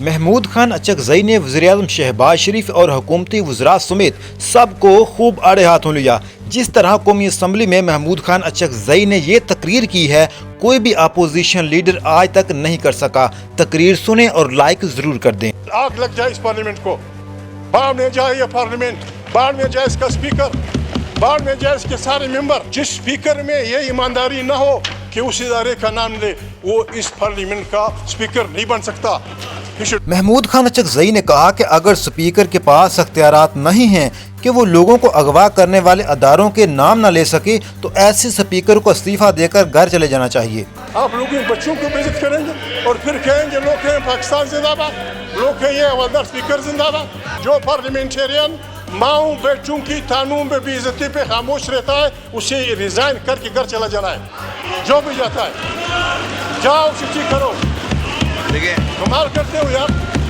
محمود خان اچکزئی نے وزیراعظم شہباز شریف اور حکومتی وزراء سمیت سب کو خوب آڑے ہاتھوں لیا۔ جس طرح قومی اسمبلی میں محمود خان اچکزئی نے یہ تقریر کی ہے، کوئی بھی اپوزیشن لیڈر آج تک نہیں کر سکا۔ تقریر سنیں اور لائک ضرور کر دیں۔ آگ لگ جائے اس پارلیمنٹ کو، باڑ میں جائے یہ پارلیمنٹ، باڑ میں جائے اس کا اسپیکر، باڑ میں جائے اس کے سارے ممبر۔ جس اسپیکر میں یہ ایمانداری نہ ہو کہ اس ادارے کا نام لے، وہ اس پارلیمنٹ کا اسپیکر نہیں بن سکتا۔ محمود خان اچکزئی نے کہا کہ اگر اسپیکر کے پاس اختیارات نہیں ہیں کہ وہ لوگوں کو اغوا کرنے والے اداروں کے نام نہ لے سکے تو ایسے اسپیکر کو استعفیٰ دے کر گھر چلے جانا چاہیے۔ آپ لوگ ان بچوں کو بے عزت کریں گے اور پھر کہیں گے لوگ کہیں پاکستان زندہ باد، لوگ کہیں یہ حوالدار اسپیکر زندہ باد۔ جو پارلیمنٹرین ماؤں بیٹوں کی تانوں میں بے عزتی پہ خاموش رہتا ہے، اسے ریزائن کر کے گھر چلا جانا ہے۔ جو بھی جاتا ہے جاؤ چھٹی کرو، کمال کرتے ہو یار۔